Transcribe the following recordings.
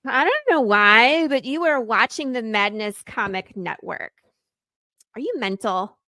I don't know why, but you are watching the Madness Comic Network. Are you mental?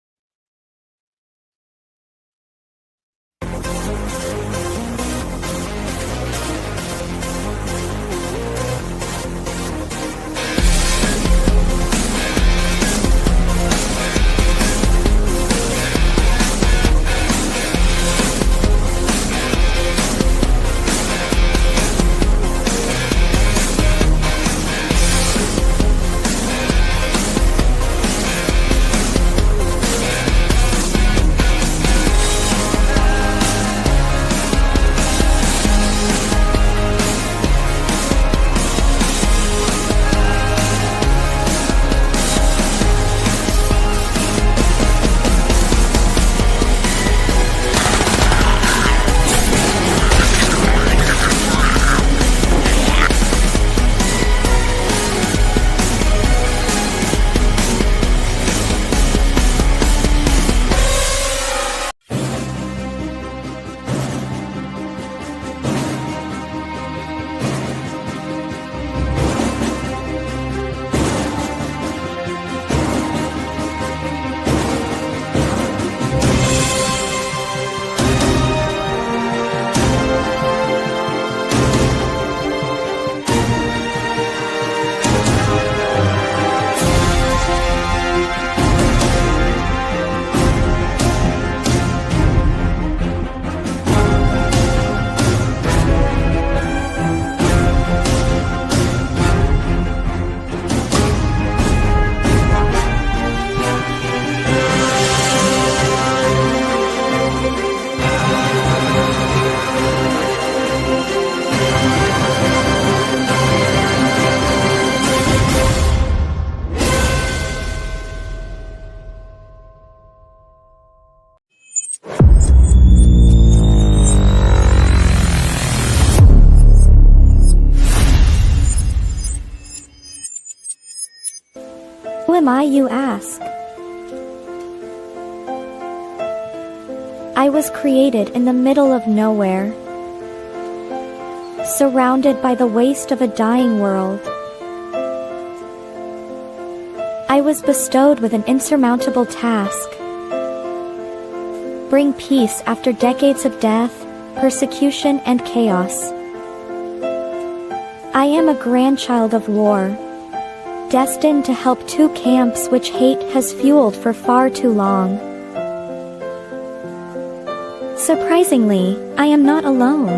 Who am I, you ask? I was created in the middle of nowhere, surrounded by the waste of a dying world. I was bestowed with an insurmountable task: bring peace after decades of death, persecution, and chaos. I am a grandchild of war, destined to help two camps which hate has fueled for far too long. Surprisingly, I am not alone.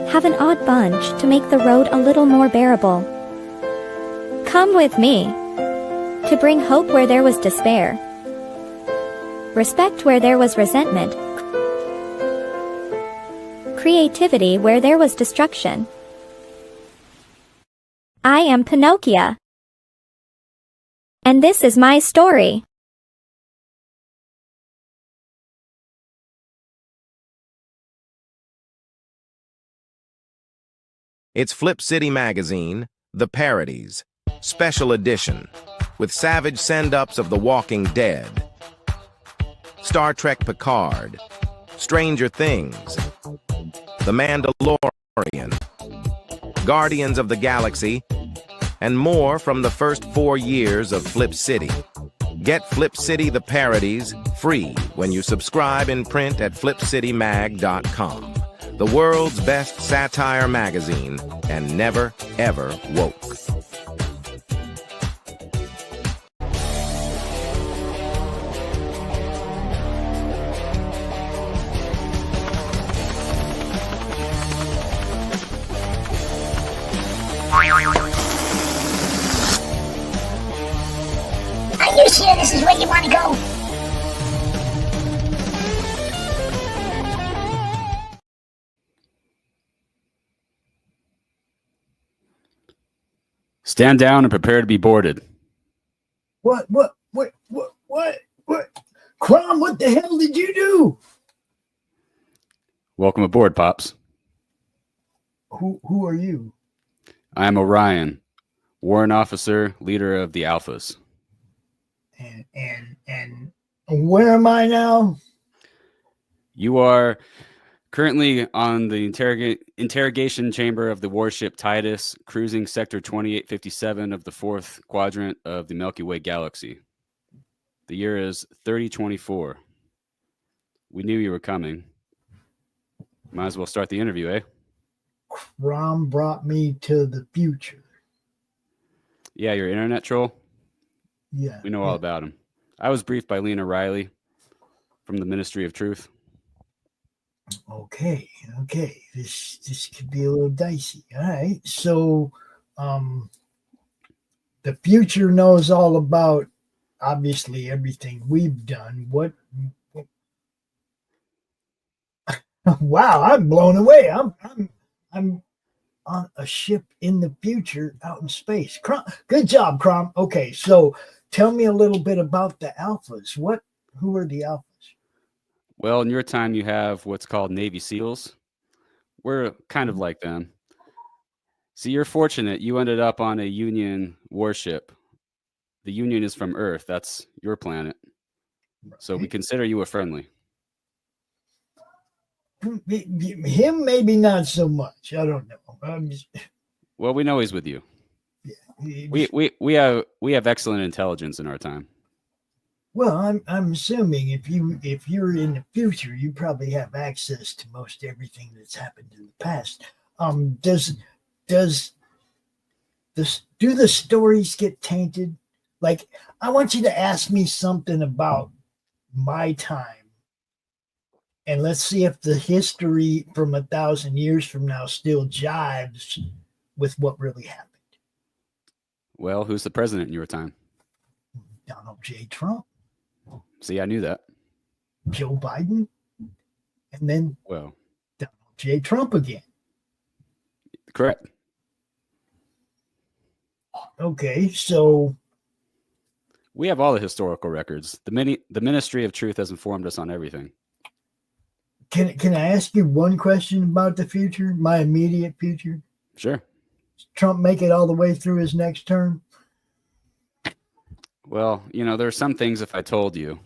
Have an odd bunch to make the road a little more bearable. Come with me, to bring hope where there was despair, respect where there was resentment, creativity where there was destruction. I am Pinocchio, and this is my story. It's Flip City Magazine, The Parodies, Special Edition, with savage send-ups of The Walking Dead, Star Trek Picard, Stranger Things, The Mandalorian, Guardians of the Galaxy, and more from the first 4 years of Flip City. Get Flip City The Parodies free when you subscribe in print at flipcitymag.com. The world's best satire magazine, and never, ever woke. Are you sure this is where you want to go? Stand down and prepare to be boarded. What? Crom, what the hell did you do? Welcome aboard, Pops. Who are you? I am Orion, warrant officer, leader of the Alphas. And where am I now? You are Currently on the interrogation chamber of the warship Titus, cruising sector 2857 of the 4th quadrant of the Milky Way galaxy. The year is 3024. We knew you were coming. Might as well start the interview, eh? Rom brought me to the future. Yeah, your internet troll? Yeah. We know all about him. I was briefed by Lena Riley from the Ministry of Truth. Okay. This could be a little dicey. All right. So the future knows all about obviously everything we've done. What wow, I'm blown away. I'm on a ship in the future out in space. Good job, Crom. Okay, so tell me a little bit about the alphas. Who are the alphas? Well, in your time, you have what's called Navy SEALs. We're kind of like them. See, you're fortunate. You ended up on a Union warship. The Union is from Earth. That's your planet. So we consider you a friendly. Him, maybe not so much. I don't know. Well, we know he's with you. Yeah, We have excellent intelligence in our time. Well, I'm assuming if you're in the future, you probably have access to most everything that's happened in the past. Do the stories get tainted? Like, I want you to ask me something about my time, and let's see if the history from 1,000 years from now still jives with what really happened. Well, who's the president in your time? Donald J. Trump. See, I knew that. Joe Biden, and then Well, Donald J. Trump again. correct. Okay, so We have all the historical records. The Ministry of Truth has informed us on everything. can I ask you one question about the future, my immediate future? Sure. Does Trump make it all the way through his next term? Well, there are some things if I told you,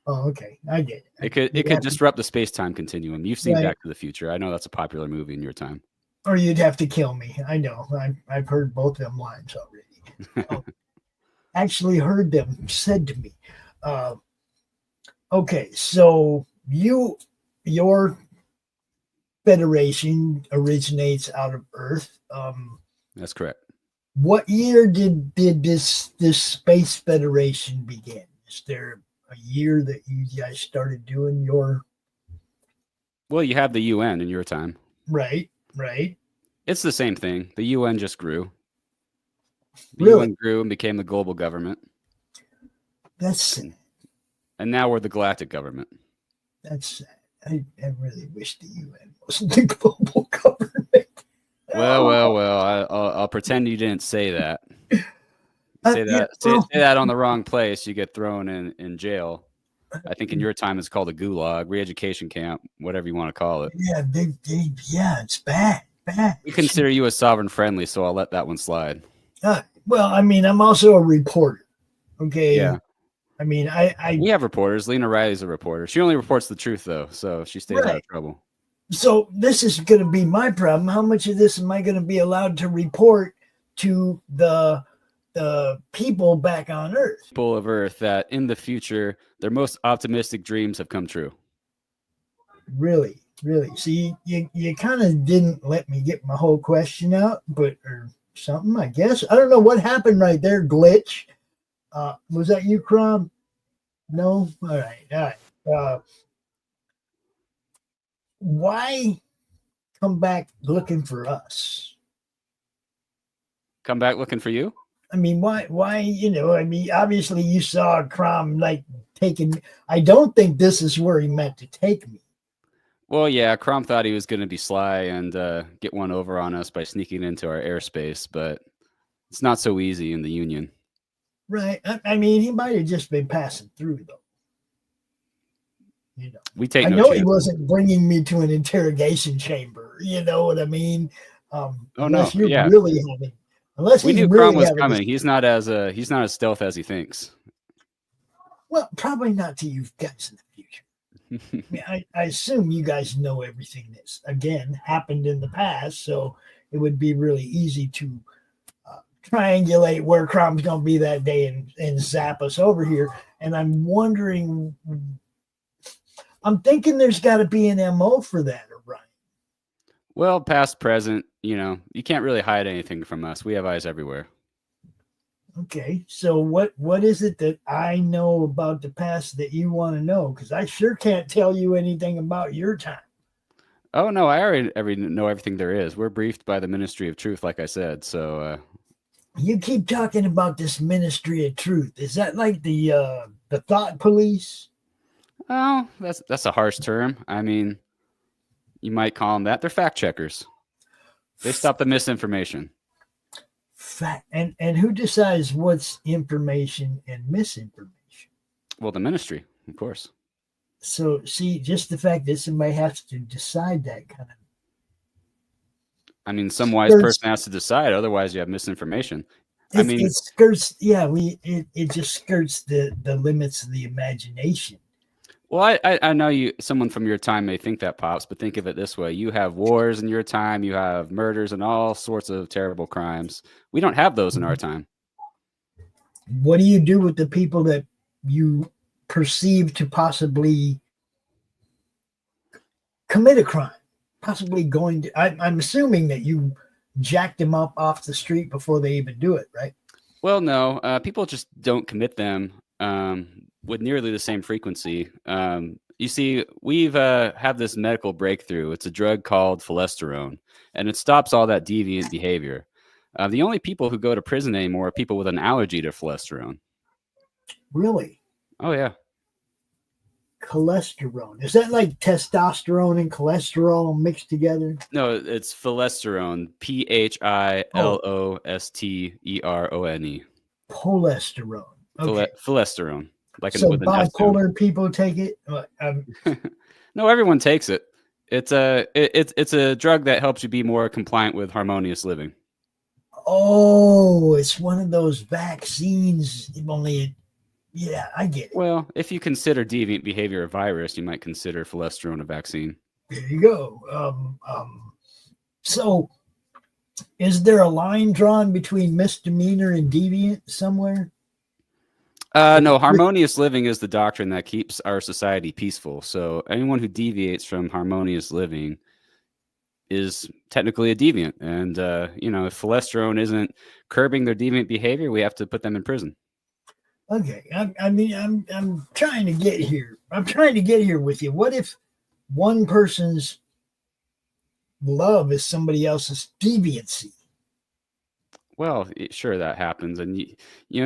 Oh, okay, I get it. it could disrupt the space-time continuum. You've seen Right. Back to the Future. I know that's a popular movie in your time. Or you'd have to kill me. I know. I've heard both of them lines already. Actually heard them said to me. Okay, so your federation originates out of Earth. That's correct. What year did this space federation begin? Is there a year that you guys started doing your Well, you have the UN in your time. right? It's the same thing. The UN just grew. The Really? UN grew and became the global government. That's sad. And now we're the galactic government. That's sad. I really wish the UN wasn't the global government. Well. I'll pretend you didn't say that. Say that on the wrong place, you get thrown in jail. I think in your time it's called a gulag, re-education camp, whatever you want to call it. Yeah, it's bad. We consider you a sovereign friendly, so I'll let that one slide. Well, I mean, I'm also a reporter. Okay. Yeah. I mean, We have reporters. Lena Riley's a reporter. She only reports the truth, though, so she stays out of trouble. So this is going to be my problem. How much of this am I going to be allowed to report to the people back on Earth? People of Earth that in the future, their most optimistic dreams have come true. Really? See, you kind of didn't let me get my whole question out, or something, I guess. I don't know what happened right there, glitch. Was that you, Crom? No? All right. Why come back looking for us? Come back looking for you? I mean, why, obviously you saw Crom taking, I don't think this is where he meant to take me. Well, yeah, Crom thought he was going to be sly and get one over on us by sneaking into our airspace, but it's not so easy in the Union. Right. I mean, he might have just been passing through, though. We take I no know chances. he wasn't bringing me to an interrogation chamber. You know what I mean? Unless no, yeah. Really having, unless We he's knew really Crom was having coming. He's not as stealth as he thinks. well, probably not to you guys in the future. I mean, I assume you guys know everything that's, again, happened in the past, so it would be really easy to triangulate where crime's going to be that day and zap us over here. And I'm wondering, I'm thinking there's got to be an MO for that, Orion. Well, past, present, you can't really hide anything from us. We have eyes everywhere. Okay, so what is it that I know about the past that you want to know? Because I sure can't tell you anything about your time. Oh no, I already know everything there is. We're briefed by the Ministry of Truth, like I said. So You keep talking about this Ministry of Truth. Is that like the thought police? oh, that's a harsh term. I mean, you might call them that. They're fact checkers. They stop the misinformation. Fact, and who decides what's information and misinformation? Well, the ministry, of course. So see, just the fact that somebody has to decide that kind of. I mean, some wise person has to decide. Otherwise, you have misinformation. It skirts. Yeah, it just skirts the limits of the imagination. Well, I know someone from your time may think that, Pops, but think of it this way. You have wars in your time. You have murders and all sorts of terrible crimes. We don't have those in our time. What do you do with the people that you perceive to possibly commit a crime? Possibly going to, I'm assuming that you jacked them up off the street before they even do it, right? Well, no. People just don't commit them with nearly the same frequency. You see, we've have this medical breakthrough. It's a drug called pholesterone, and it stops all that deviant behavior. The only people who go to prison anymore are people with an allergy to pholesterone. Really? Oh, yeah. Cholesterol. Is that like testosterone and cholesterol mixed together? No, it's pholesterone. Philosterone. Cholesterol. Okay. Pholesterone. Like So bipolar people take it? No, everyone takes it. It's a drug that helps you be more compliant with harmonious living. Oh, it's one of those vaccines. Yeah, I get it. Well, if you consider deviant behavior a virus, you might consider pholesterone a vaccine. There you go. So is there a line drawn between misdemeanor and deviant somewhere? No, harmonious living is the doctrine that keeps our society peaceful. So anyone who deviates from harmonious living is technically a deviant. And, if pholesterone isn't curbing their deviant behavior, we have to put them in prison. Okay. I'm trying to get here. I'm trying to get here with you. What if one person's love is somebody else's deviancy? Well, sure, that happens. And, you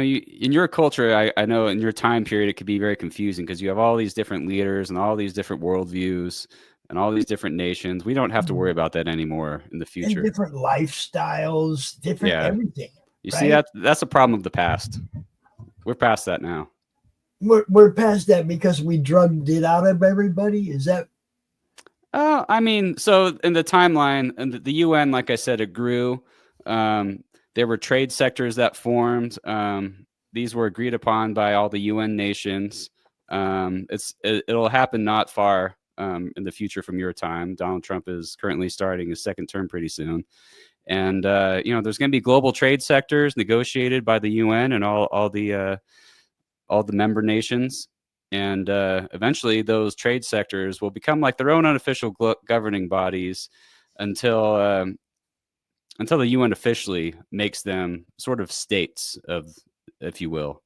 in your culture, I know in your time period, it could be very confusing because you have all these different leaders and all these different worldviews and all these different nations. We don't have to worry about that anymore in the future. And different lifestyles, different everything. You see, that's a problem of the past. We're past that now. We're past that because we drugged it out of everybody? Is that? I mean, so in the timeline, and the UN, like I said, it grew. There were trade sectors that formed. These were agreed upon by all the UN nations. It'll happen not far in the future from your time. Donald Trump is currently starting his second term pretty soon. And, there's going to be global trade sectors negotiated by the UN and all the member nations. And eventually those trade sectors will become like their own unofficial governing bodies until the UN officially makes them sort of states of, if you will,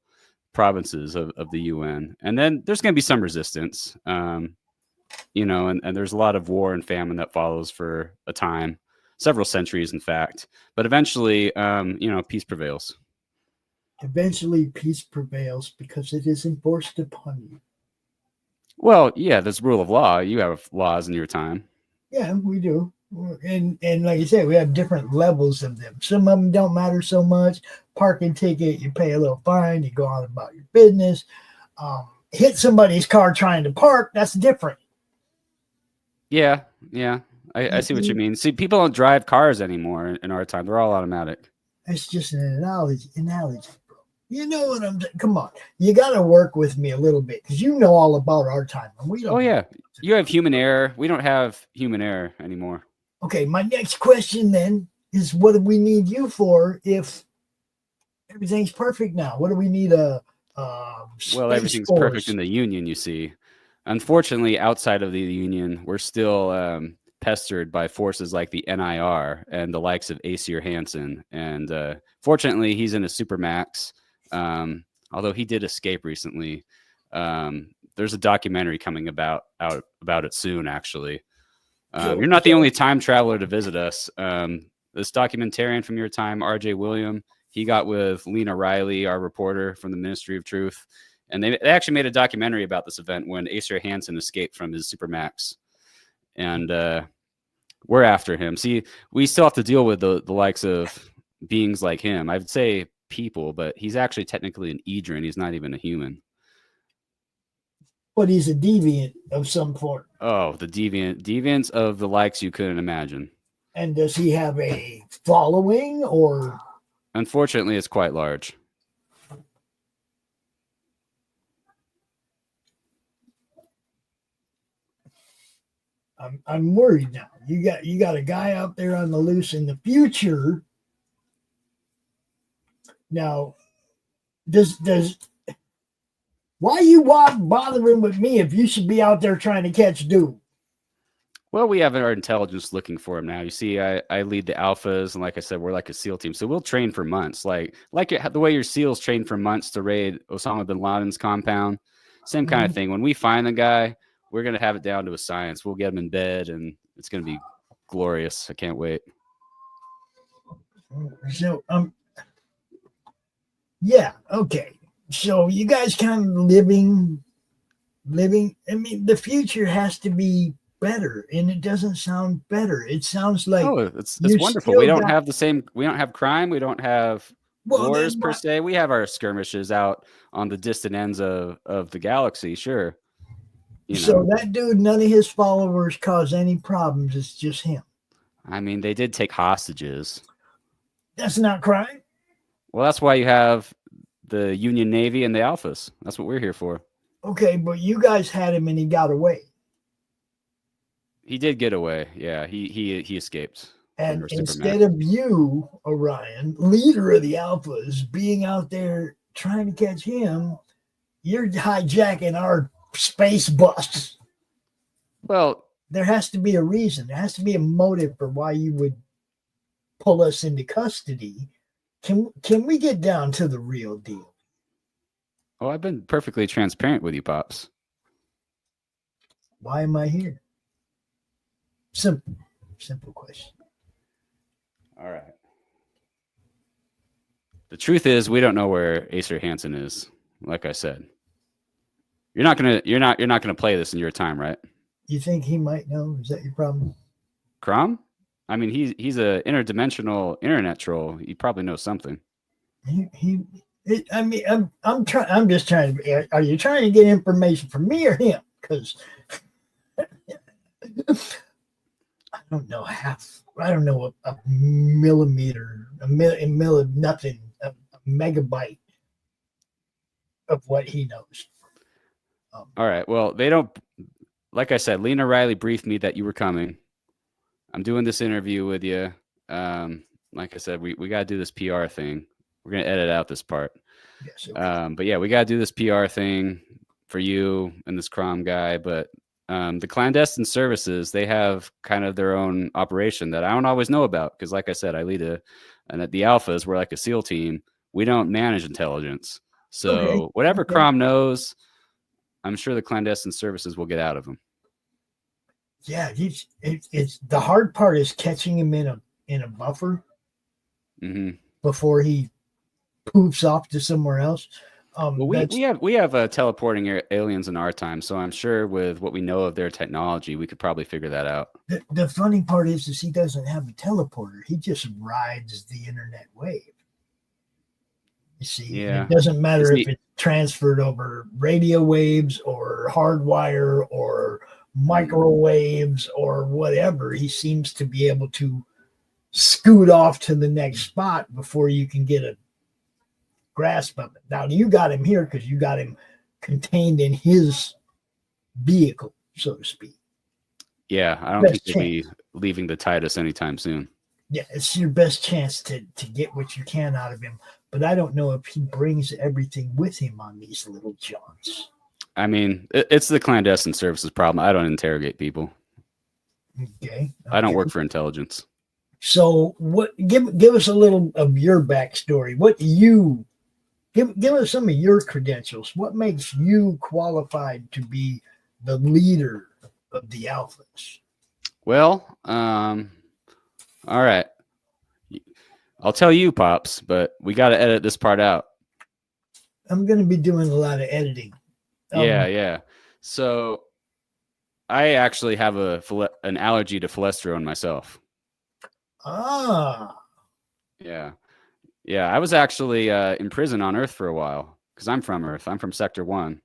provinces of the UN. And then there's going to be some resistance, and there's a lot of war and famine that follows for a time, several centuries, in fact. But eventually, peace prevails. Eventually, peace prevails because it is enforced upon you. Well, yeah, there's rule of law. You have laws in your time. Yeah, we do. And like I said, we have different levels of them. Some of them don't matter so much. Parking ticket, you pay a little fine, you go on about your business. Hit somebody's car trying to park, that's different. Yeah. I see what you mean. See, people don't drive cars anymore in our time. They're all automatic. It's just an analogy, bro. You know what I'm saying? Come on. You got to work with me a little bit because you know all about our time. And we don't. Oh, yeah. You have human error. We don't have human error anymore. Okay. My next question then is what do we need you for if everything's perfect now? What do we need Well, everything's perfect in the Union, you see. Unfortunately, outside of the Union, we're still pestered by forces like the NIR and the likes of Aesir Hansen. And fortunately, he's in a supermax. Although he did escape recently. There's a documentary coming out about it soon, actually. You're not the only time traveler to visit us. This documentarian from your time, R.J. William, he got with Lena Riley, our reporter from the Ministry of Truth. And they actually made a documentary about this event when Aesir Hansen escaped from his supermax. And we're after him. See, we still have to deal with the likes of beings like him. I'd say people, but he's actually technically an Edron. He's not even a human. But he's a deviant of some form. Oh, the deviants of the likes you couldn't imagine. And does he have a following or? Unfortunately, it's quite large. I'm worried now. You got a guy out there on the loose in the future. Now, why you bothering with me if you should be out there trying to catch dude? Well, we have our intelligence looking for him now. You see, I lead the alphas, and like I said, we're like a SEAL team, so we'll train for months, like the way your SEALs train for months to raid Osama bin Laden's compound. Same kind of thing. When we find the guy, we're gonna have it down to a science. We'll get him in bed, and it's gonna be glorious. I can't wait. So yeah, okay. So you guys kind of living. I mean, the future has to be better, and it doesn't sound better. It sounds like it's wonderful. We don't have we don't have crime. We don't have wars per se. We have our skirmishes out on the distant ends of the galaxy. Sure. So that dude, none of his followers cause any problems. It's just him. I mean, they did take hostages. That's not crime. Well, that's why you have the Union Navy and the Alphas. That's what we're here for. Okay, but you guys had him and he got away. He did get away. Yeah, he escaped. And instead of you, Orion, leader of the Alphas, being out there trying to catch him, you're hijacking our space bus. Well, there has to be a reason. There has to be a motive for why you would pull us into custody. Can we get down to the real deal? Oh, I've been perfectly transparent with you, Pops. Why am I here? Simple question. All right. The truth is, we don't know where Aesir Hansen is. Like I said, you're not gonna play this in your time, right? You think he might know? Is that your problem? Crom? I mean, he's a interdimensional internet troll. He probably knows something. I'm just trying to. Are you trying to get information from me or him? Because I don't know I don't know a millimeter, a megabyte of what he knows. All right. Well, they don't. Like I said, Lena Riley briefed me that you were coming. I'm doing this interview with you. Like I said, we got to do this PR thing. We're going to edit out this part. Yes, okay. But yeah, we got to do this PR thing for you and this Crom guy. But the clandestine services, they have kind of their own operation that I don't always know about. Because like I said, I lead and at the Alphas, we're like a SEAL team. We don't manage intelligence. So whatever Crom knows, I'm sure the clandestine services will get out of him. Yeah, it's the hard part is catching him in a buffer before he poofs off to somewhere else. Well, we have teleporting aliens in our time, so I'm sure with what we know of their technology, we could probably figure that out. The funny part is he doesn't have a teleporter; he just rides the internet wave. You see, it doesn't matter if it's transferred over radio waves or hardwire or microwaves or whatever. He seems to be able to scoot off to the next spot before you can get grasp of it. Now you got him here because you got him contained in his vehicle, so to speak. Yeah, I don't Best think he'll be leaving the Titus anytime soon. Yeah, it's your best chance to get what you can out of him. But I don't know if he brings everything with him on these little jaunts. I mean, it's the clandestine services problem. I don't interrogate people. Okay. I don't work for intelligence. So what? Give us a little of your backstory. What do you give us some of your credentials? What makes you qualified to be the leader of the Alphas? Well, all right. I'll tell you, Pops, but we got to edit this part out. I'm going to be doing a lot of editing. Yeah. So I actually have an allergy to cholesterol myself. Ah. Yeah. I was actually in prison on Earth for a while because I'm from Earth. I'm from Sector 1.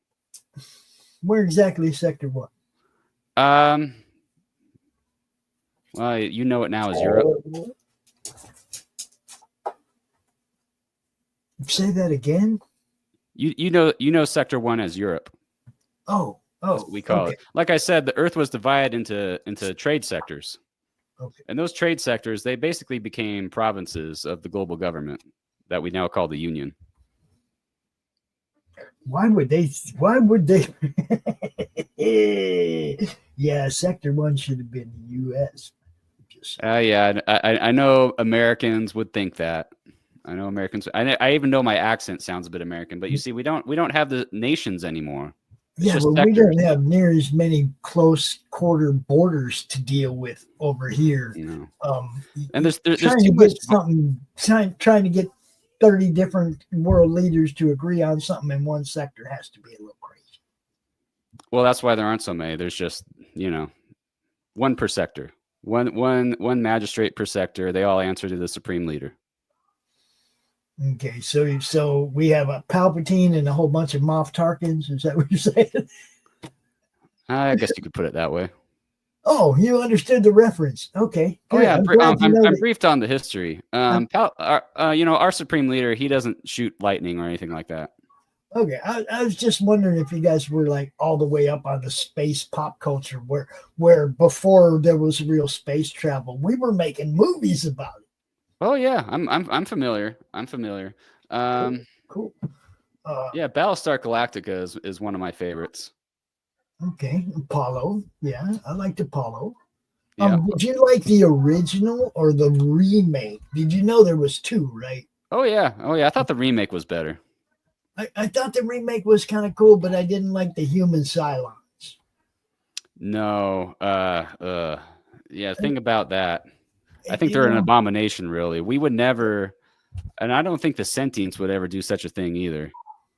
Where exactly is Sector 1? Well, you know it now as Europe. Say that again. You know Sector 1 as Europe. Oh, that's what we call it. Like I said, the Earth was divided into trade sectors. Okay. And those trade sectors, they basically became provinces of the global government that we now call the Union. Why would they? Yeah, Sector 1 should have been the U.S. Yeah, I know Americans would think that. I know Americans. I even know my accent sounds a bit American, but you see, we don't have the nations anymore. Yeah, but we don't have near as many close quarter borders to deal with over here. And there's trying to get something, trying to get 30 different world leaders to agree on something in one sector has to be a little crazy. Well, that's why there aren't so many. There's just one per sector, one magistrate per sector. They all answer to the supreme leader. Okay, so we have a Palpatine and a whole bunch of Moff Tarkins. Is that what you're saying? I guess you could put it that way. Oh, you understood the reference. Okay. Oh yeah, I'm briefed on the history. Our supreme leader, he doesn't shoot lightning or anything like that. Okay, I was just wondering if you guys were like all the way up on the space pop culture, where before there was real space travel, we were making movies about it. Oh yeah, I'm familiar. Cool. Yeah, Battlestar Galactica is one of my favorites. Okay, Apollo. Yeah, I liked Apollo. Yeah. Did you like the original or the remake? Did you know there was two, right? Oh yeah. I thought the remake was better. I thought the remake was kind of cool, but I didn't like the human Cylons. No. Yeah. Think about that. I think they're an abomination, really. We would never, and I don't think the Sentients would ever do such a thing either.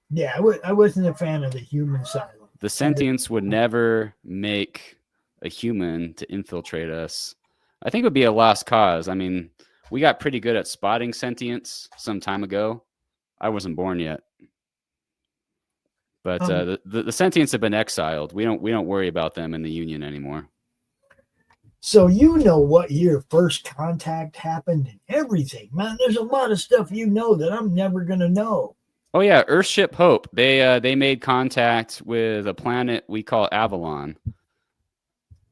Yeah, I wasn't a fan of the human Cylons. The Sentients would never make a human to infiltrate us. I think it would be a lost cause. I mean, we got pretty good at spotting Sentients some time ago. I wasn't born yet. But the Sentients have been exiled. We don't worry about them in the Union anymore. So you know what year first contact happened and everything. Man, there's a lot of stuff you know that I'm never going to know. Oh, yeah. Earthship Hope. They made contact with a planet we call Avalon.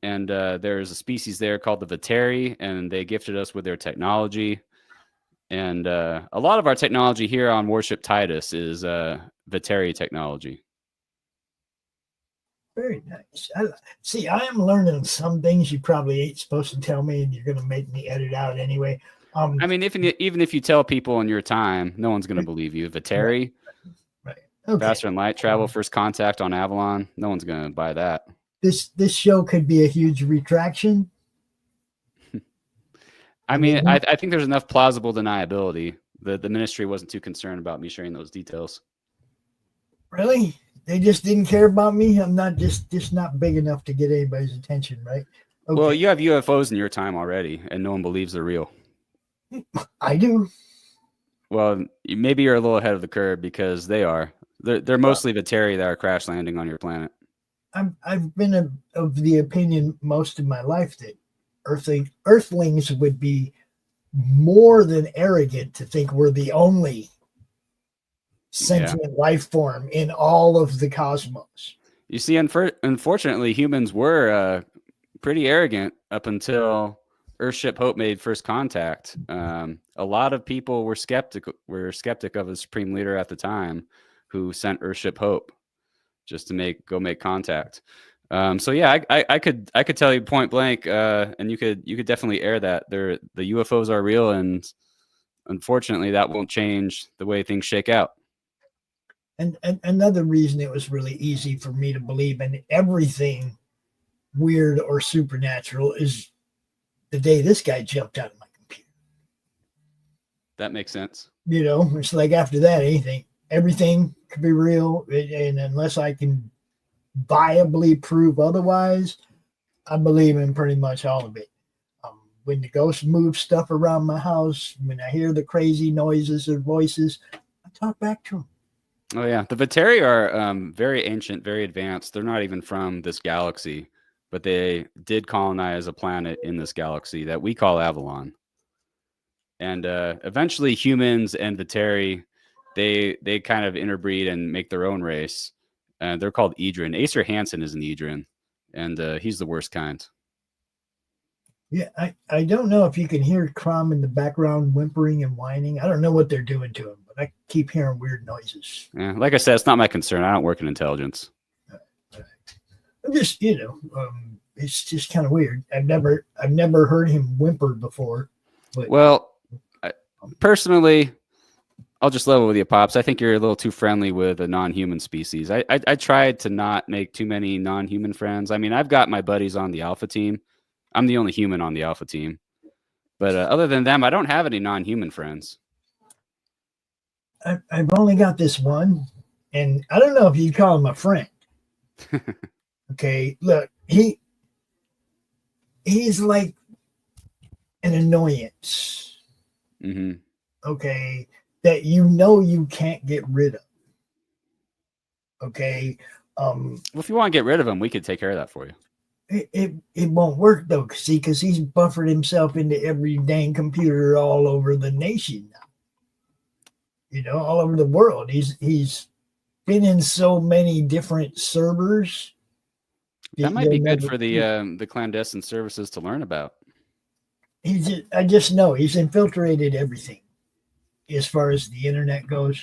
And there's a species there called the Vateri, and they gifted us with their technology. And a lot of our technology here on Warship Titus is Vateri technology. Very nice. I am learning some things you probably ain't supposed to tell me, and you're going to make me edit out anyway. I mean, even if you tell people in your time, no one's going to believe you. Vateri, right? Okay. Faster than light travel, first contact on Avalon. No one's going to buy that. This show could be a huge retraction. I mean, I think there's enough plausible deniability. The ministry wasn't too concerned about me sharing those details. Really? They just didn't care about me? I'm not just not big enough to get anybody's attention, right? Okay. Well, you have UFOs in your time already, and no one believes they're real. I do. Well, maybe you're a little ahead of the curve because they are. They're mostly Vateri that are crash landing on your planet. I've been of the opinion most of my life that Earthlings would be more than arrogant to think we're the only sentient life form in all of the cosmos. You see, unfortunately, humans were pretty arrogant up until Earthship Hope made first contact. A lot of people were skeptic of the supreme leader at the time, who sent Earthship Hope just to go make contact. So yeah, I could tell you point blank, and you could definitely air that the UFOs are real, and unfortunately, that won't change the way things shake out. And another reason it was really easy for me to believe in everything weird or supernatural is the day this guy jumped out of my computer. That makes sense. You know, it's like after that, everything could be real. And unless I can viably prove otherwise, I believe in pretty much all of it. When the ghosts move stuff around my house, when I hear the crazy noises or voices, I talk back to them. Oh yeah, the Vateri are very ancient, very advanced. They're not even from this galaxy, but they did colonize a planet in this galaxy that we call Avalon. And eventually, humans and Vateri, they kind of interbreed and make their own race. They're called Edrin. Acer Hansen is an Edrin, and he's the worst kind. Yeah, I don't know if you can hear Crom in the background whimpering and whining. I don't know what they're doing to him, but I keep hearing weird noises. Yeah, like I said, it's not my concern. I don't work in intelligence. I'm just, it's just kind of weird. I've never heard him whimper before. But well, personally, I'll just level with you, Pops. I think you're a little too friendly with a non-human species. I tried to not make too many non-human friends. I mean, I've got my buddies on the Alpha team. I'm the only human on the Alpha team. But other than them, I don't have any non-human friends. I've only got this one, and I don't know if you'd call him a friend. Okay, look, he's like an annoyance. Mm-hmm. Okay, that you can't get rid of. Okay. Well, if you want to get rid of him, we could take care of that for you. It won't work though, because he's buffered himself into every dang computer all over the nation now. You know, all over the world. He's been in so many different servers. That might be good for the clandestine services to learn about. I just know he's infiltrated everything as far as the internet goes.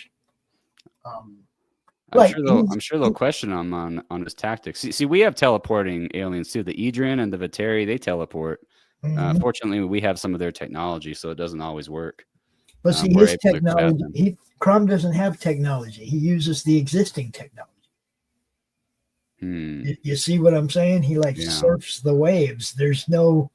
I'm sure they'll question him on his tactics. See, we have teleporting aliens too. The Edrin and the Vateri, they teleport. Mm-hmm. Fortunately, we have some of their technology, so it doesn't always work. But see, his technology, Crom doesn't have technology. He uses the existing technology. You see what I'm saying? He surfs the waves. There's no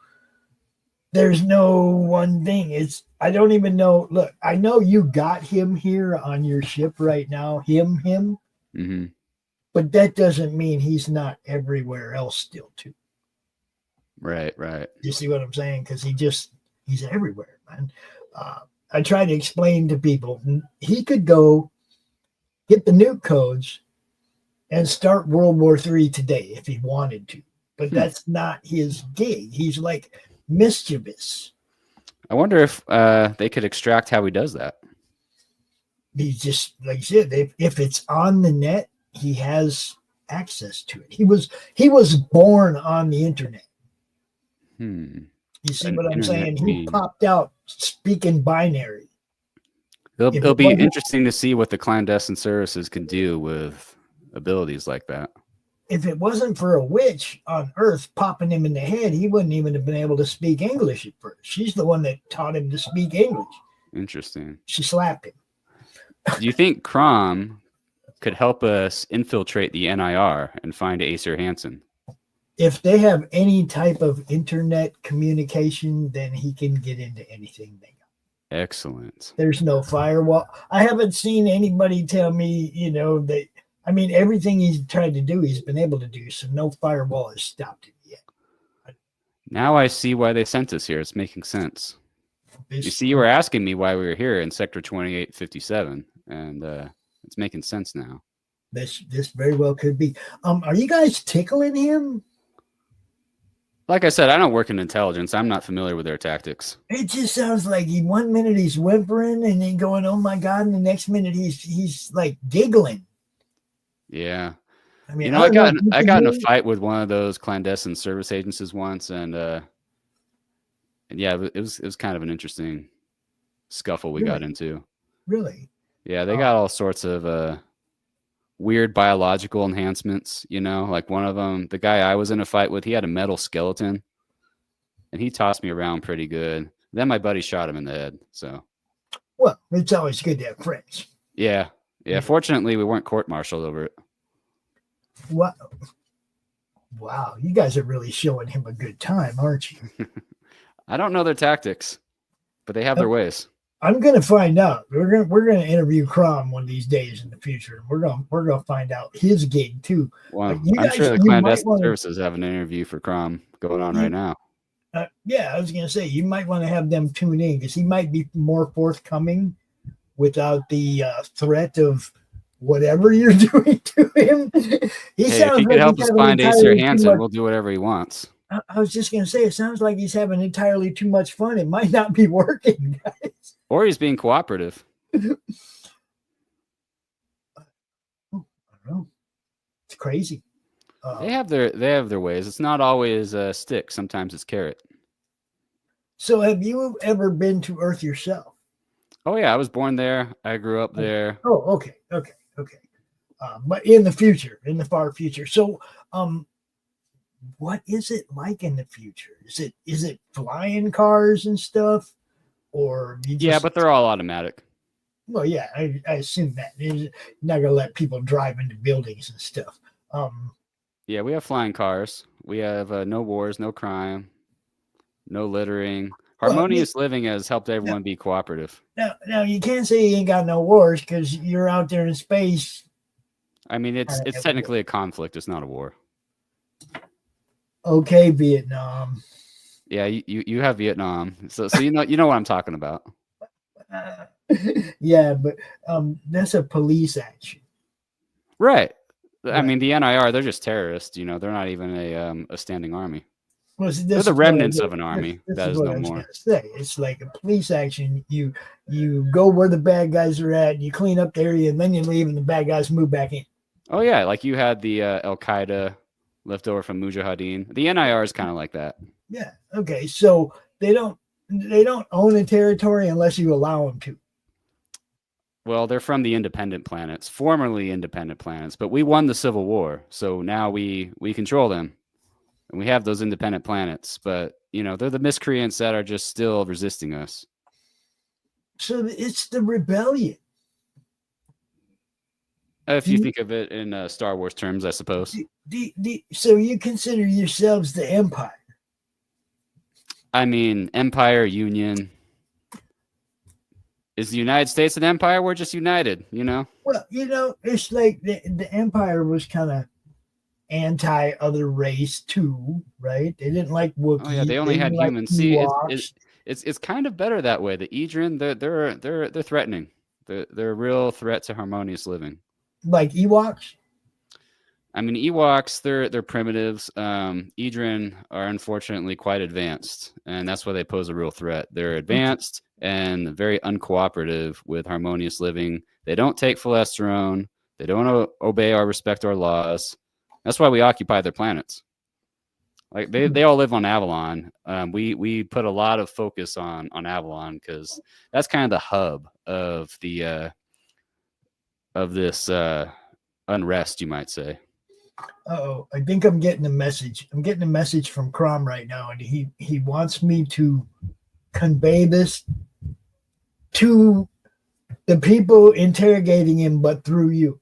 one thing. I don't even know. Look, I know you got him here on your ship right now. Him. Mm-hmm. But that doesn't mean he's not everywhere else still too. Right. You see what I'm saying? Because he's everywhere, man. I try to explain to people, he could go get the nuke codes and start World War III today if he wanted to. But that's not his gig. He's like mischievous. I wonder if they could extract how he does that. He's just, like I said, if it's on the net, he has access to it. He was born on the internet. You see what I'm saying? He popped out speaking binary. It'll be interesting to see what the clandestine services can do with abilities like that. If it wasn't for a witch on Earth popping him in the head, he wouldn't even have been able to speak English at first. She's the one that taught him to speak English. Interesting. She slapped him. Do you think Crom could help us infiltrate the NIR and find Acer Hansen? If they have any type of internet communication, then he can get into anything they got. Excellent. There's no firewall. I haven't seen anybody tell me, that. I mean, everything he's tried to do, he's been able to do. So no firewall has stopped him yet. Now I see why they sent us here. It's making sense. You see, you were asking me why we were here in Sector 2857, and it's making sense now. This very well could be. Are you guys tickling him? Like I said, I don't work in intelligence. I'm not familiar with their tactics. It just sounds like one minute he's whimpering and then going, "Oh my God," and the next minute he's like giggling. Yeah. I mean, You know, I got in a fight. fight with one of those clandestine service agencies once, and yeah, it was kind of an interesting scuffle we got into. Really? Yeah, they got all sorts of weird biological enhancements, you know, like one of them, the guy I was in a fight with, he had a metal skeleton and he tossed me around pretty good. Then my buddy shot him in the head. So, well, it's always good to have friends. Yeah. Fortunately, we weren't court-martialed over it. Wow. Wow. You guys are really showing him a good time, aren't you? I don't know their tactics, but they have their ways. I'm going to find out. We're going to interview Crom one of these days in the future. We're going to find out his gig too. Well, I'm sure the clandestine services have an interview for Crom going on right now. Yeah, I was going to say you might want to have them tune in because he might be more forthcoming without the threat of whatever you're doing to him. If he could help us find Acer Hansen, we'll do whatever he wants. I was just going to say, it sounds like he's having entirely too much fun. It might not be working, guys. Or he's being cooperative. I don't know. It's crazy. They have their ways. It's not always a stick. Sometimes it's carrot. So have you ever been to Earth yourself? Oh, yeah. I was born there. I grew up there. Oh, okay. But in the future, in the far future. So, what is it like in the future? Is it flying cars and stuff, or but they're all automatic. Well, yeah, I assume that you're not gonna let people drive into buildings and stuff. Yeah, we have flying cars. We have no wars, no crime, no littering. Harmonious living has helped everyone be cooperative. Now you can't say you ain't got no wars because you're out there in space. I mean, it's technically a conflict. It's not a war. Okay, Vietnam. Yeah, you have Vietnam, so you know what I'm talking about. Yeah, but that's a police action, right? I mean, the NIR, they're just terrorists. You know, they're not even a standing army. Well, they're the remnants of an army. That is no more. It's like a police action. You go where the bad guys are at, you clean up the area, and then you leave, and the bad guys move back in. Oh yeah, like you had the Al Qaeda left over from Mujahideen. The NIR is kind of like that. Yeah. Okay. So they don't own a territory unless you allow them to. Well, they're from the independent planets, formerly independent planets, but we won the Civil War, so now we control them, and we have those independent planets. But you know, they're the miscreants that are just still resisting us. So it's the rebellion. If you think of it in Star Wars terms, I suppose. So you consider yourselves the Empire? I mean, Empire, Union. Is the United States an empire? We're just united, you know? Well, you know, it's like the Empire was kind of anti-other race too, right? They didn't like Wookiees. Oh yeah, they only had humans. See, it's kind of better that way. The Edrin, they're threatening. They're a real threat to harmonious living. Like Ewoks? I mean, Ewoks, they're primitives. Edrin are unfortunately quite advanced, and that's why they pose a real threat. They're advanced and very uncooperative with harmonious living. They don't take pholesterone. They don't obey or respect our laws. That's why we occupy their planets. Like they all live on Avalon. We put a lot of focus on Avalon because that's kind of the hub of the of this unrest, you might say. Oh, I think I'm getting a message. I'm getting a message from Crom right now, and he wants me to convey this to the people interrogating him, but through you.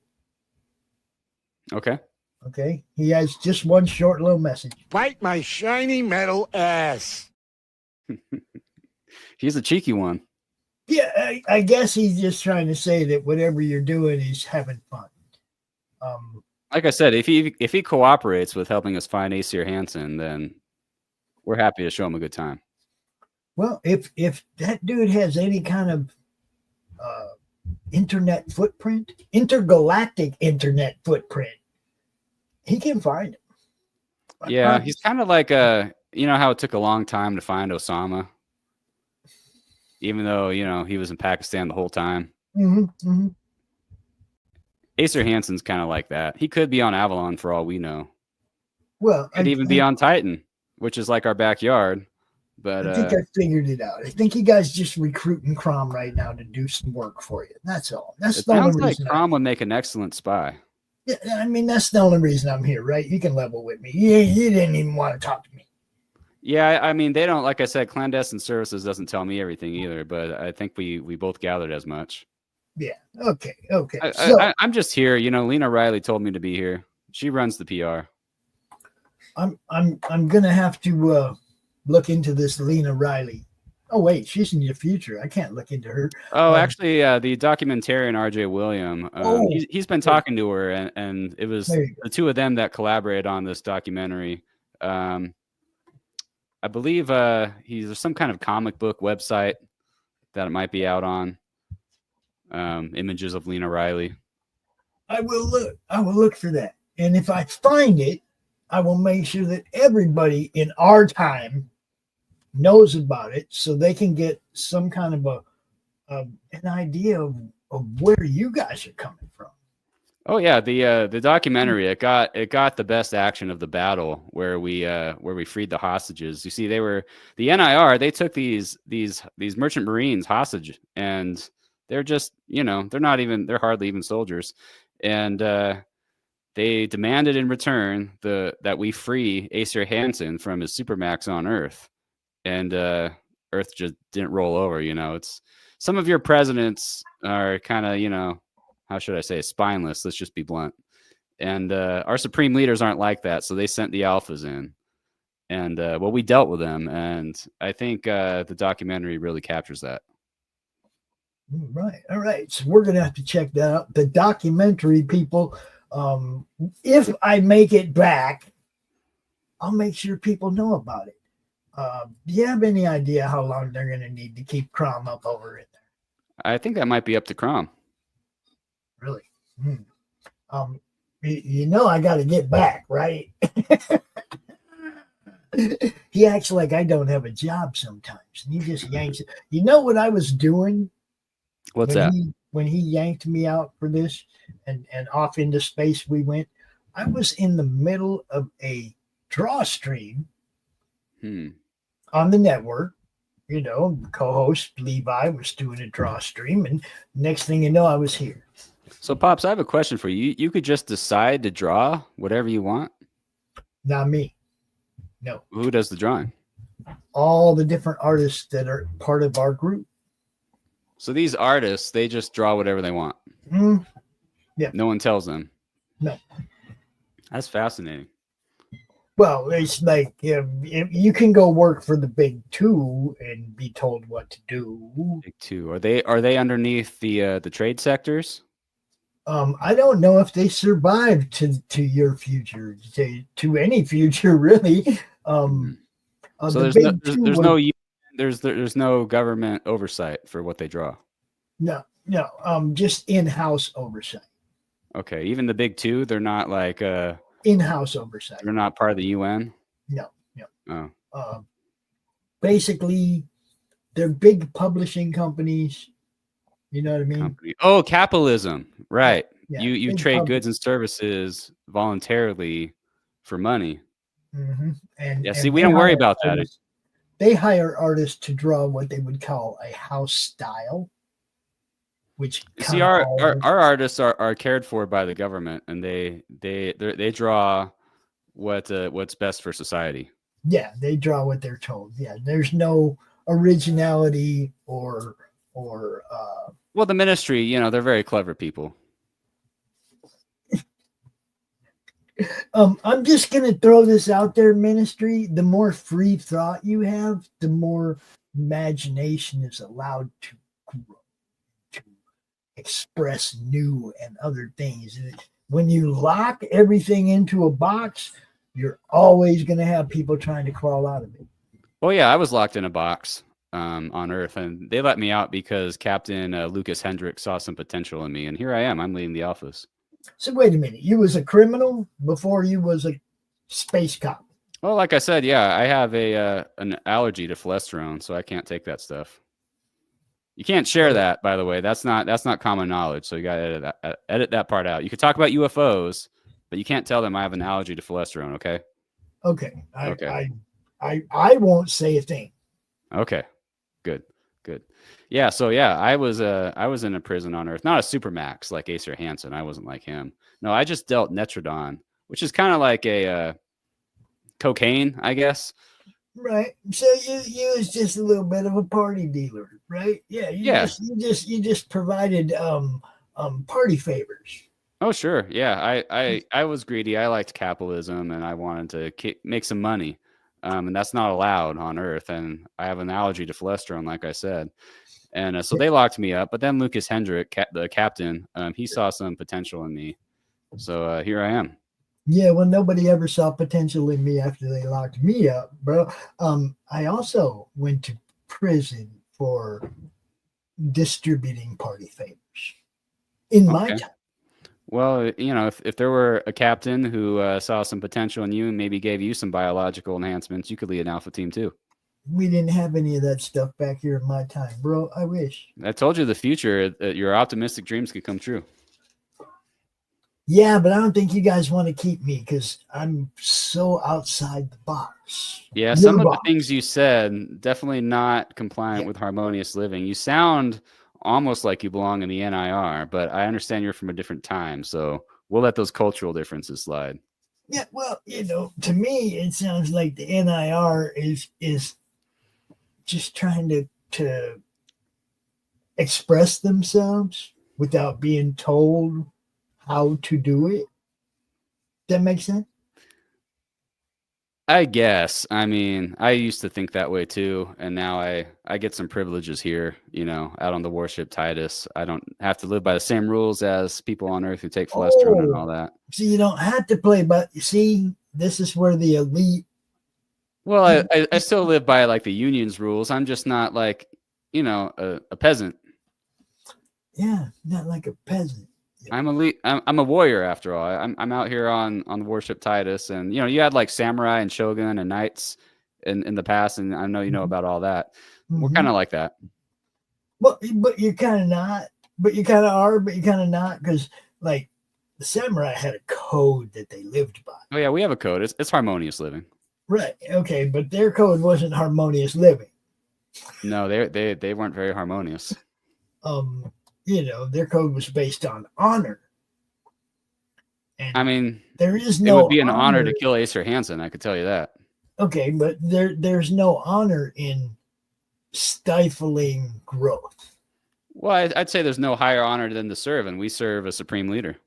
Okay. Okay. He has just one short little message. Bite my shiny metal ass. He's a cheeky one. Yeah, I guess he's just trying to say that whatever you're doing is having fun. Like I said, if he cooperates with helping us find Acer Hansen, then we're happy to show him a good time. Well, if that dude has any kind of internet footprint, intergalactic internet footprint, he can find him. Yeah, he's kind of like you know how it took a long time to find Osama, even though he was in Pakistan the whole time. Acer Hansen's kind of like that. He could be on Avalon for all we know. Well, could even be on Titan, which is like our backyard. But I think I figured it out. I think you guys just recruiting Crom right now to do some work for you. That's all. That's the only reason. Crom would make an excellent spy. Yeah, I mean, that's the only reason I'm here, right? You can level with me. You didn't even want to talk to me. Yeah, I mean, they don't, like I said, clandestine services doesn't tell me everything either, but I think we both gathered as much. Yeah. Okay. I'm just here. Lena Riley told me to be here. She runs the PR. I'm gonna have to look into this Lena Riley. Oh wait, she's in your future. I can't look into her. Oh, actually, the documentarian R.J. William. He's been talking to her, and it was the two of them that collaborated on this documentary. I believe there's some kind of comic book website that it might be out on. Images of Lena Riley. I will look for that, and if I find it, I will make sure that everybody in our time knows about it, so they can get some kind of an idea of where you guys are coming from. Oh yeah, the documentary it got the best action of the battle where we freed the hostages. You see, they were the NIR. They took these merchant marines hostage, and they're just they're hardly even soldiers, and they demanded in return that we free Acer Hansen from his supermax on Earth, and Earth just didn't roll over. It's some of your presidents are kind of how should I say, spineless. Let's just be blunt. And our supreme leaders aren't like that, so they sent the alphas in, and we dealt with them, and I think the documentary really captures that. All right. So we're gonna have to check that out. The documentary, people. If I make it back, I'll make sure people know about it. Do you have any idea how long they're going to need to keep Crom up over in there? I think that might be up to Crom. Really? I got to get back, right? He acts like I don't have a job sometimes, and he just yanks it. You know what I was doing? What's that? When he yanked me out for this and off into space we went, I was in the middle of a draw stream on the network. Co-host Levi was doing a draw stream, and next thing you know, I was here. So, Pops, I have a question for you. You could just decide to draw whatever you want? Not me. No. Who does the drawing? All the different artists that are part of our group. So these artists, they just draw whatever they want. Yeah. No one tells them. No. That's fascinating. Well, it's like you can go work for the big two and be told what to do. Big two. Are they underneath the trade sectors? I don't know if they survive to your future, to any future really. So there's no government oversight for what they draw. No, just in-house oversight. Okay, even the big two, they're not like in-house oversight. They're not part of the UN. No. Oh. Basically, they're big publishing companies. You know what I mean? Oh, capitalism, right? Yeah, you trade goods and services voluntarily for money. Mm-hmm. And see, we don't worry about that. They hire artists to draw what they would call a house style, which see our artists are cared for by the government, and they draw what's best for society. Yeah, they draw what they're told. Yeah, there's no originality or well, the ministry, they're very clever people. I'm just going to throw this out there, ministry. The more free thought you have, the more imagination is allowed to grow, to express new and other things. When you lock everything into a box, you're always going to have people trying to crawl out of it. Well, yeah, I was locked in a box on Earth, and they let me out because Captain Lucas Hendricks saw some potential in me, and here I am. I'm leading the Alphas. So wait a minute. You was a criminal before you was a space cop? Well, like I said, yeah, I have an allergy to cholesterol, so I can't take that stuff. You can't share that, by the way. That's not common knowledge. So you got to edit that part out. You could talk about UFOs, but you can't tell them I have an allergy to cholesterol. Okay. Okay. Okay. I won't say a thing. Okay. Good. Yeah. So yeah, I was in a prison on Earth, not a supermax like Acer Hansen. I wasn't like him. No, I just dealt Netrodon, which is kind of like a cocaine, I guess. Right. So you was just a little bit of a party dealer, right? Yeah. You just provided party favors. Oh, sure. Yeah. I was greedy. I liked capitalism and I wanted to make some money. And that's not allowed on Earth. And I have an allergy to cholesterol, like I said. And so they locked me up. But then Lucas Hendrick, the captain, he saw some potential in me. So here I am. Yeah, well, nobody ever saw potential in me after they locked me up, bro. I also went to prison for distributing party favors in my time. Well, you know, if there were a captain who saw some potential in you and maybe gave you some biological enhancements, you could lead an alpha team too. We didn't have any of that stuff back here in my time, bro. I wish. I told you the future, your optimistic dreams could come true. Yeah, but I don't think you guys want to keep me because I'm so outside the box. Yeah, some of the things you said, definitely not compliant with harmonious living. You sound almost like you belong in the NIR, but I understand you're from a different time. So we'll let those cultural differences slide. Yeah, well, you know, to me, it sounds like the NIR is just trying to express themselves without being told how to do it. That makes sense? I guess. I mean, I used to think that way too, and now I get some privileges here, you know, out on the warship Titus. I don't have to live by the same rules as people on Earth who take cholesterol and all that. So you don't have to play, but you see, this is where the elite. Well, I still live by like the union's rules. I'm just not like, you know, a peasant. Yeah, not like a peasant. I'm elite. I'm a warrior after all. I'm out here on the warship Titus, and you know you had like samurai and shogun and knights in the past, and I know you know about all that. We're kind of like that. Well, but you're kind of not. But you kind of are. But you kind of not, because like the samurai had a code that they lived by. Oh yeah, we have a code. It's harmonious living. Right. Okay, but their code wasn't harmonious living. No, they weren't very harmonious. You know, their code was based on honor. And I mean, there is no. It would be an honor to kill Acer Hansen. I could tell you that. Okay, but there's no honor in stifling growth. Well, I'd say there's no higher honor than to serve, and we serve a supreme leader.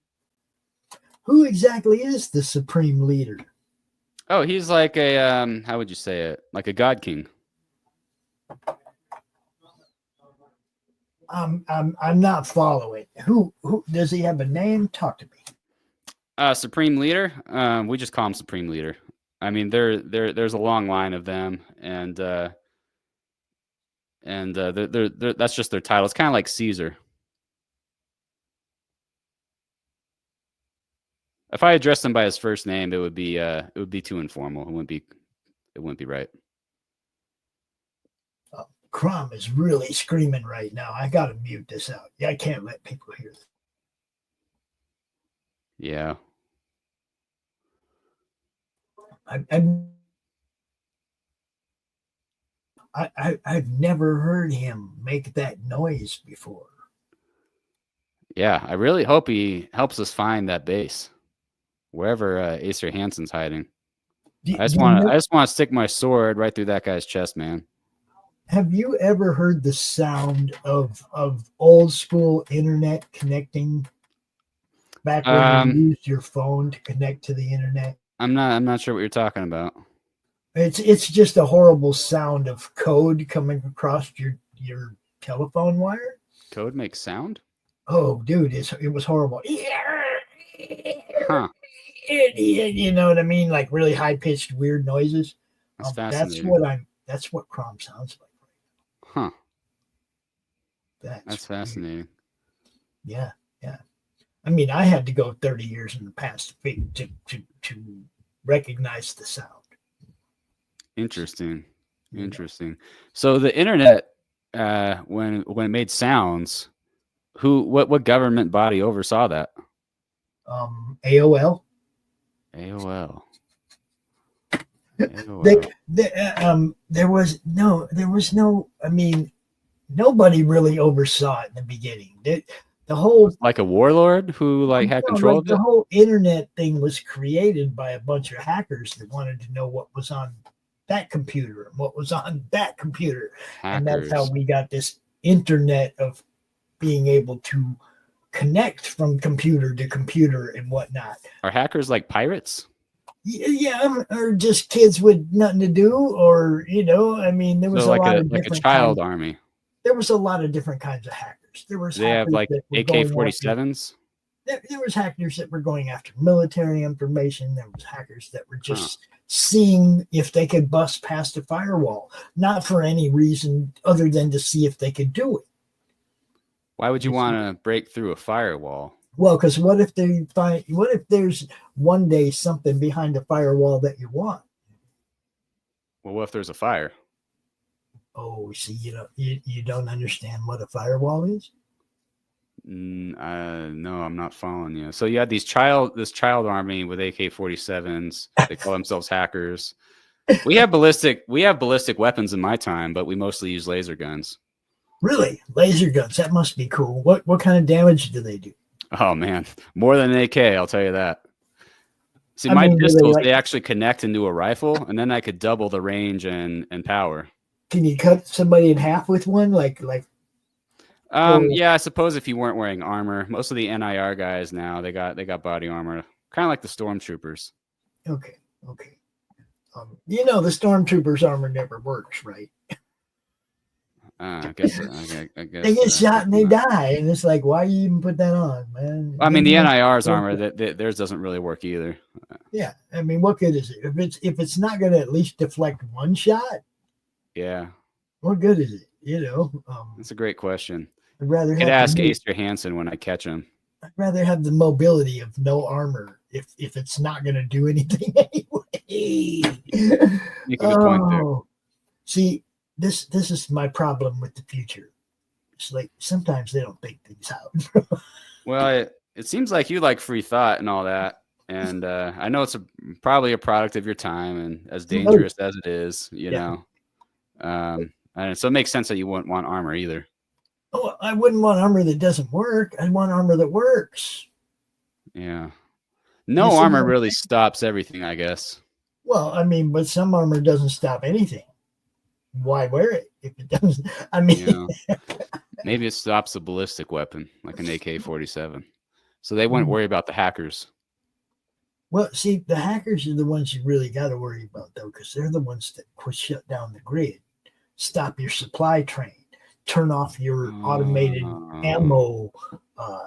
Who exactly is the supreme leader? Oh, he's like a how would you say it? Like a god king. I'm not following. Who does he have a name? Talk to me. Supreme leader. We just call him supreme leader. I mean, there's a long line of them, and that's just their title. It's kind of like Caesar. If I addressed him by his first name, it would be too informal. It wouldn't be right. Crom is really screaming right now. I gotta mute this out. Yeah, I can't let people hear this. Yeah. I've never heard him make that noise before. Yeah, I really hope he helps us find that base, wherever Acer Hansen's hiding. I just want to stick my sword right through that guy's chest, man. Have you ever heard the sound of old school internet connecting? Back when you used your phone to connect to the internet. I'm not sure what you're talking about. It's just a horrible sound of code coming across your telephone wire. Code makes sound? Oh, dude, it was horrible. Huh. You know what I mean? Like really high pitched weird noises. That's fascinating. That's what Crom sounds like. Huh. That's fascinating. Yeah. I mean, I had to go 30 years in the past to recognize the sound. Interesting. Interesting. So the internet, when it made sounds, what government body oversaw that? AOL. AOL. There was no. I mean, nobody really oversaw it in the beginning. The whole Like a warlord who had control of it. The whole internet thing was created by a bunch of hackers that wanted to know what was on that computer and what was on that computer, and that's how we got this internet of being able to connect from computer to computer and whatnot. Are hackers like pirates? Yeah, or just kids with nothing to do, or I mean, there was So a lot of like different a child kinds. army. There was a lot of different kinds of hackers. There was They have hackers like that were AK-47s. there was hackers that were going after military information. There was hackers that were just seeing if they could bust past a firewall, not for any reason other than to see if they could do it. Why would you want to break through a firewall? Well, because what if there's one day something behind the firewall that you want? Well, what if there's a fire? Oh, see, you don't understand what a firewall is? No, I'm not following you. So you had this child army with AK-47s. They call themselves hackers. We have ballistic weapons in my time, but we mostly use laser guns. Really? Laser guns? That must be cool. What kind of damage do they do? Oh man, more than an AK, I'll tell you that. See, my pistols, they actually connect into a rifle, and then I could double the range and power. Can you cut somebody in half with one? Yeah, I suppose if you weren't wearing armor. Most of the NIR guys now, they got body armor, kind of like the stormtroopers. Okay. The stormtroopers' armor never works, right? I guess they get shot and they die, and it's like, why you even put that on, man? I mean, the NIR's armor, theirs doesn't really work either. Yeah, I mean, what good is it if it's not going to at least deflect one shot? Yeah, what good is it? That's a great question. I'd rather ask Acer Hansen when I catch him. I'd rather have the mobility of no armor if it's not going to do anything anyway. You can point there. See. This is my problem with the future. It's like sometimes they don't think things out. Well, it seems like you like free thought and all that, and I know it's probably a product of your time and as dangerous as it is, know. And so it makes sense that you wouldn't want armor either. Oh, I wouldn't want armor that doesn't work. I'd want armor that works. Yeah. No armor really stops everything, I guess. Well, I mean, but some armor doesn't stop anything. Why wear it if it doesn't? I mean, maybe it stops a ballistic weapon like an AK-47, so they wouldn't worry about the hackers. Well, see, the hackers are the ones you really got to worry about, though, because they're the ones that could shut down the grid, stop your supply train, turn off your automated ammo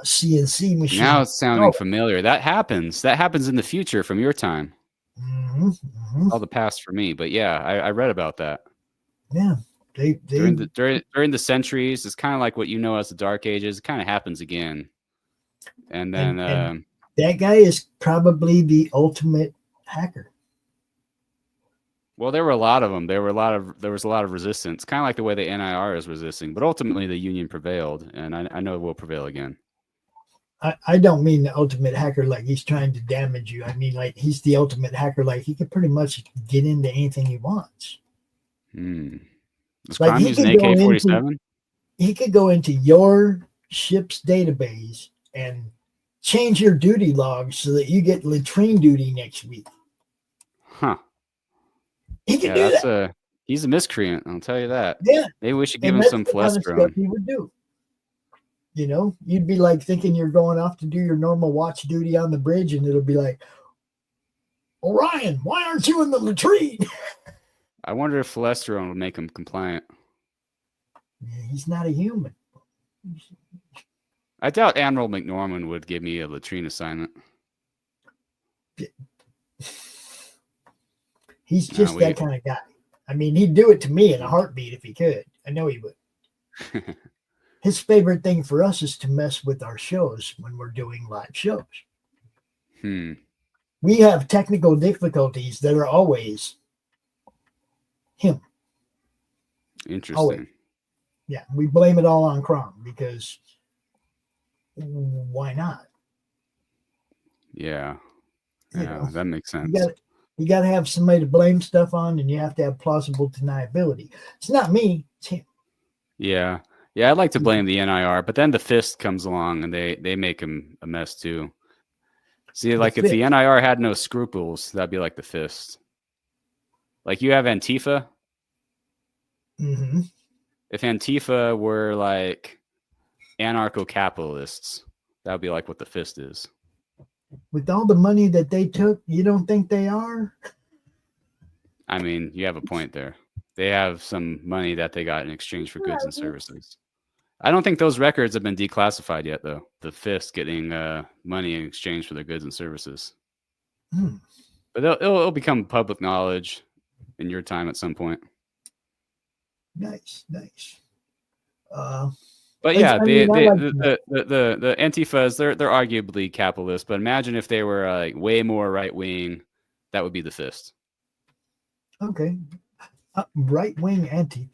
CNC machine. Now it's sounding familiar. That happens in the future from your time. All the past for me, but yeah, I read about that. Yeah, during the centuries, it's kind of like what you know as the Dark Ages. It kind of happens again, and then and that guy is probably the ultimate hacker. Well, there were a lot of them. There was a lot of resistance, kind of like the way the NIR is resisting. But ultimately, the Union prevailed, and I know it will prevail again. I don't mean the ultimate hacker like he's trying to damage you. I mean like he's the ultimate hacker, like he can pretty much get into anything he wants. Is Crime using AK-47? He could go into your ship's database and change your duty logs so that you get latrine duty next week. Huh. He can do that. He's a miscreant, I'll tell you that. Yeah. Maybe we should give him some flestron. He would do. You'd be like thinking you're going off to do your normal watch duty on the bridge, and it'll be like, Orion, why aren't you in the latrine? I wonder if flestron would make him compliant. Yeah, he's not a human. I doubt Admiral McNorman would give me a latrine assignment. He's just that kind of guy. I mean, he'd do it to me in a heartbeat if he could. I know he would. His favorite thing for us is to mess with our shows when we're doing live shows. We have technical difficulties that are always him. Interesting. Yeah, we blame it all on Crom because why not? Yeah. You Yeah, know, that makes sense. you got to have somebody to blame stuff on, and you have to have plausible deniability. It's not me, it's him. Yeah. Yeah, I'd like to blame the NIR, but then the fist comes along and they make him a mess too. See, like if the NIR had no scruples, that'd be like the fist. Like you have Antifa. Mm-hmm. If Antifa were like anarcho-capitalists, that would be like what the fist is. With all the money that they took, you don't think they are? I mean, you have a point there. They have some money that they got in exchange for goods and services. I don't think those records have been declassified yet, though. The fist getting money in exchange for their goods and services. But it'll become public knowledge in your time at some point. Nice. But yeah, the Antifas, they're arguably capitalist. But imagine if they were like way more right wing, that would be the fist. Okay, right wing Antifas.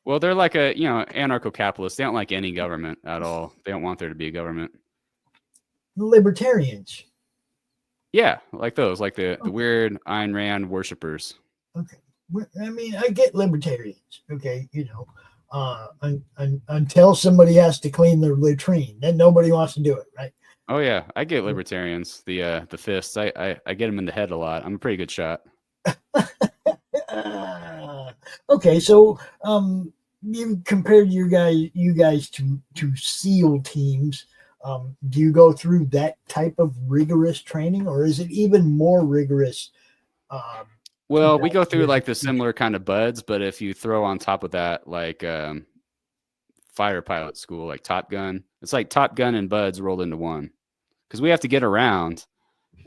Well, they're like a anarcho-capitalist. They don't like any government at all. They don't want there to be a government. Libertarians. Yeah, like those, like the weird Ayn Rand worshippers. Okay, I mean, I get libertarians. Okay, until somebody has to clean their latrine, then nobody wants to do it, right? Oh yeah, I get libertarians. The fists, I get them in the head a lot. I'm a pretty good shot. Okay, so you compared you guys to SEAL teams. Do you go through that type of rigorous training, or is it even more rigorous? Well, we go through like the similar kind of buds, but if you throw on top of that like fighter pilot school, like Top Gun, it's like Top Gun and buds rolled into one, because we have to get around,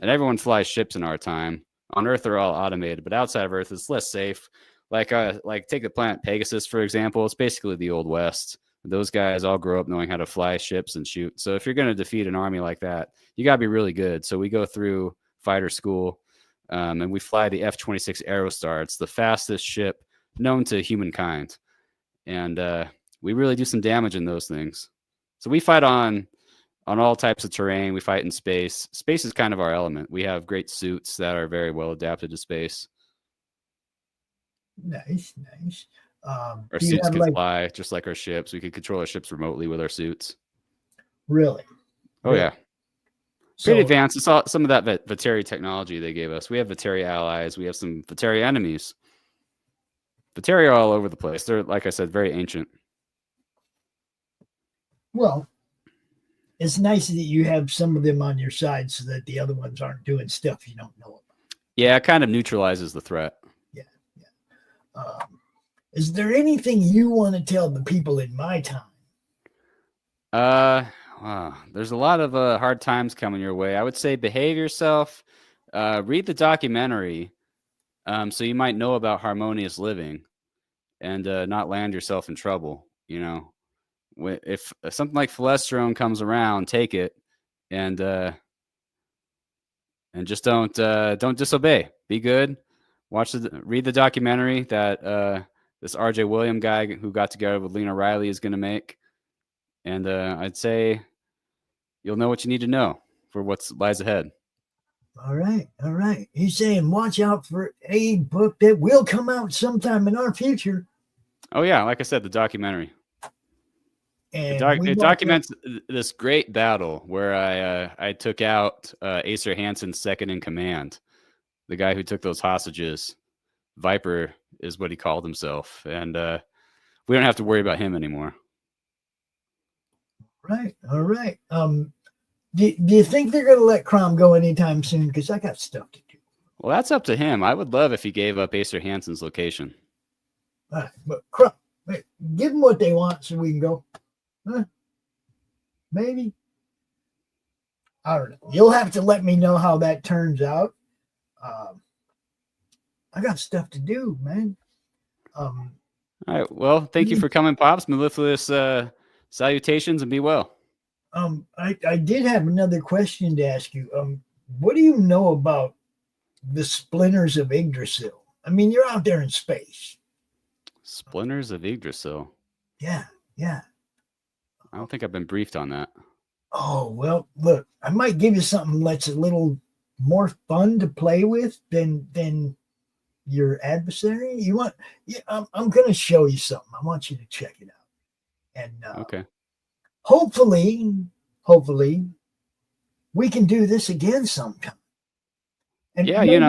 and everyone flies ships in our time. On Earth, they're all automated, but outside of Earth, it's less safe. Like take the planet Pegasus, for example. It's basically the Old West. Those guys all grow up knowing how to fly ships and shoot. So if you're going to defeat an army like that, you got to be really good. So we go through fighter school, and we fly the F-26 Aerostar. It's the fastest ship known to humankind. And we really do some damage in those things. So we fight on all types of terrain. We fight in space. Space is kind of our element. We have great suits that are very well adapted to space. Nice. Our suits can fly just like our ships. We can control our ships remotely with our suits. Really? Oh, yeah. Pretty advanced. It's all some of that Vateri technology they gave us. We have Vateri allies. We have some Vateri enemies. Vateri are all over the place. They're, like I said, very ancient. Well, it's nice that you have some of them on your side so that the other ones aren't doing stuff you don't know about. Yeah, it kind of neutralizes the threat. Yeah. Is there anything you want to tell the people in my time? Wow. There's a lot of hard times coming your way. I would say behave yourself. Read the documentary, so you might know about harmonious living, and not land yourself in trouble. If something like cholesterol comes around, take it, and just don't disobey. Be good. Read the documentary that this R.J. Williams guy who got together with Lena Riley is going to make, and I'd say you'll know what you need to know for what lies ahead. All right. He's saying watch out for a book that will come out sometime in our future. Oh yeah, like I said, the documentary. And it documents this great battle where I took out Acer Hansen's second in command, the guy who took those hostages. Viper is what he called himself, and we don't have to worry about him anymore. Right. All right. Do you think they're going to let Crom go anytime soon? Because I got stuff to do. Well, that's up to him. I would love if he gave up Acer Hansen's location. All right, but Crom, give them what they want so we can go. Huh? Maybe. I don't know. You'll have to let me know how that turns out. I got stuff to do, man. All right. Well, thank you for coming, Pops. Mellifluous salutations, and be well. I did have another question to ask you. What do you know about the splinters of Yggdrasil? I mean, you're out there in space. Splinters of Yggdrasil. Yeah. I don't think I've been briefed on that. Oh, well, look, I might give you something that's a little more fun to play with than your adversary. You want? Yeah, I'm going to show you something. I want you to check it out. And Okay. Hopefully, we can do this again sometime. And Yeah, maybe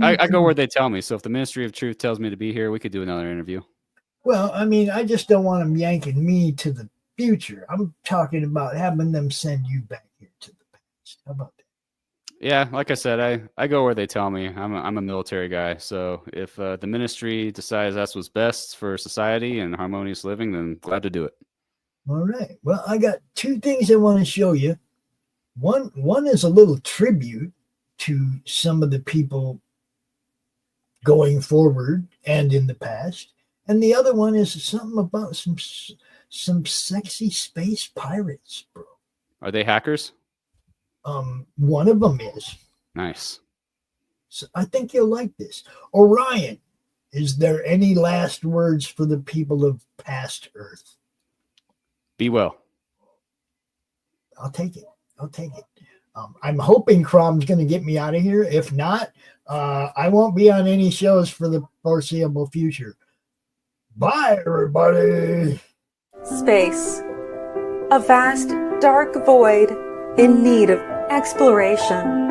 I go where they tell me. So if the Ministry of Truth tells me to be here, we could do another interview. Well, I mean, I just don't want them yanking me to the future. I'm talking about having them send you back here to the past. How about that? Yeah, like I said, I go where they tell me. I'm a military guy, so if the ministry decides that's what's best for society and harmonious living, then glad to do it. All right. Well, I got two things I want to show you. One is a little tribute to some of the people going forward and in the past, and the other one is something about some sexy space pirates, bro. Are they hackers? One of them is. Nice. So I think you'll like this. Orion, is there any last words for the people of past Earth? Be well. I'll take it. I'm hoping Crom's going to get me out of here. If not, I won't be on any shows for the foreseeable future. Bye, everybody. Space. A vast, dark void in need of exploration.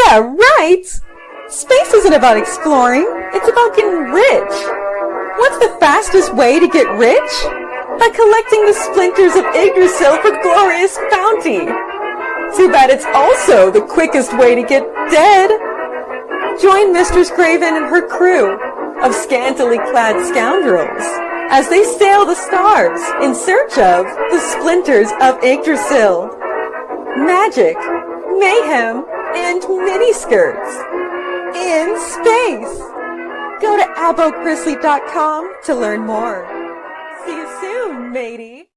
Yeah, right! Space isn't about exploring. It's about getting rich. What's the fastest way to get rich? By collecting the splinters of Yggdrasil for glorious bounty. Too bad it's also the quickest way to get dead. Join Mistress Craven and her crew of scantily clad scoundrels as they sail the stars in search of the splinters of Yggdrasil. Magic, mayhem, and miniskirts in space. Go to abochrysly.com to learn more. See you soon, matey.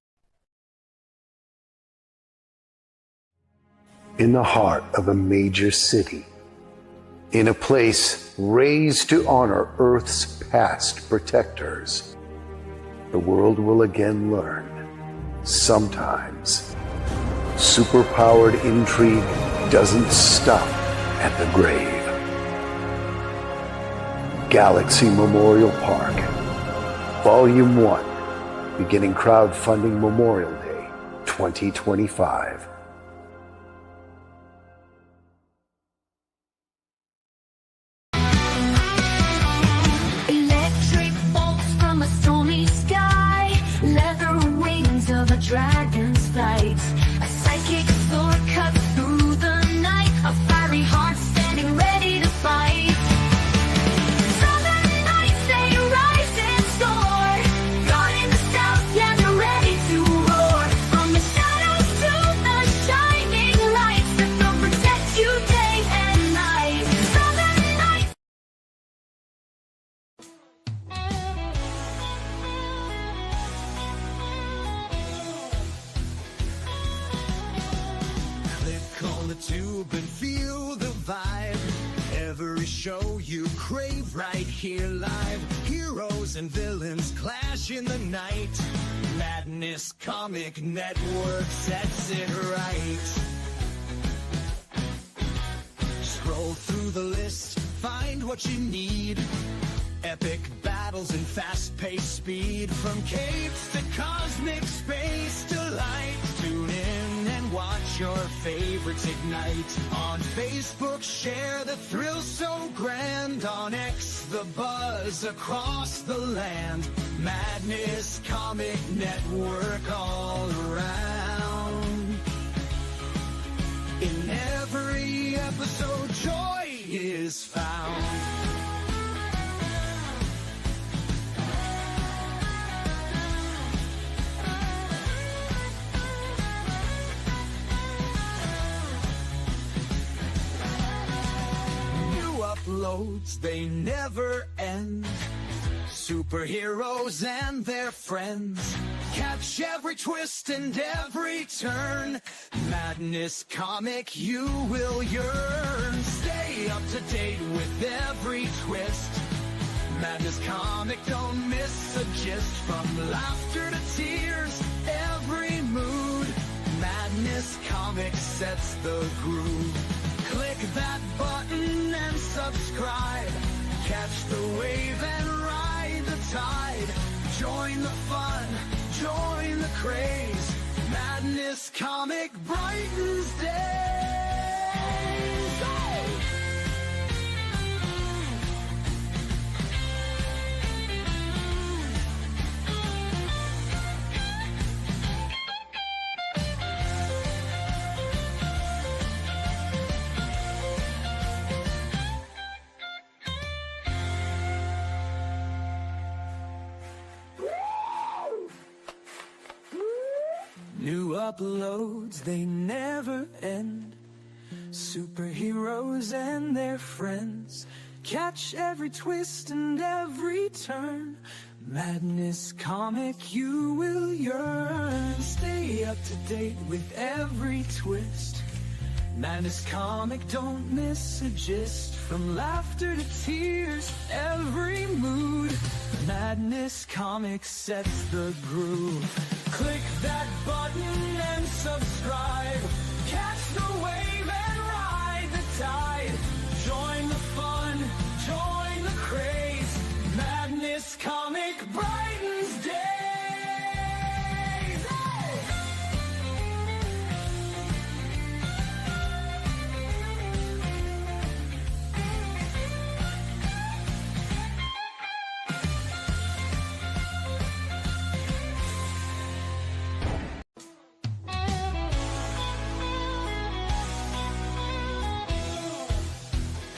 In the heart of a major city, in a place raised to honor Earth's past protectors, the world will again learn, sometimes, superpowered intrigue doesn't stop at the grave. Galaxy Memorial Park, Volume 1, beginning crowdfunding Memorial Day 2025. Electric bolts from a stormy sky, leather wings of a dragon's flight, a psychic sword cuts through the night, a fiery heart standing ready to fight. Southern nights they rise and soar, God in the south, yeah, they're ready to roar. From the shadows to the shining lights, that they'll protect you day and night. Southern nights. Click on the tube and feel the vibe. Every show you crave right here live. Heroes and villains clash in the night. Madness Comic Network sets it right. Scroll through the list, find what you need. Epic battles and fast-paced speed. From capes to cosmic space delight. Tune in and watch your favorites ignite. On Facebook, share the thrill so grand. On X, the buzz across the land. Madness Comic Network all around. In every episode, joy is found. Uploads, they never end. Superheroes and their friends. Catch every twist and every turn. Madness Comic, you will yearn. Stay Stay up to date with every twist. Madness Comic, don't miss a gist. From laughter to tears, every mood. Madness Comic sets the groove. Click that button and subscribe. Catch the wave and ride the tide. Join the fun, join the craze. Madness Comic brightens days. New uploads, they never end. Superheroes and their friends. Catch every twist and every turn. Madness Comic, you will yearn. Stay up to date with every twist. Madness Comic, don't miss a gist. From laughter to tears, every mood. Madness Comic sets the groove. Click that button and subscribe. Catch the wave and ride the tide. Join the fun, join the craze. Madness Comic brightens day.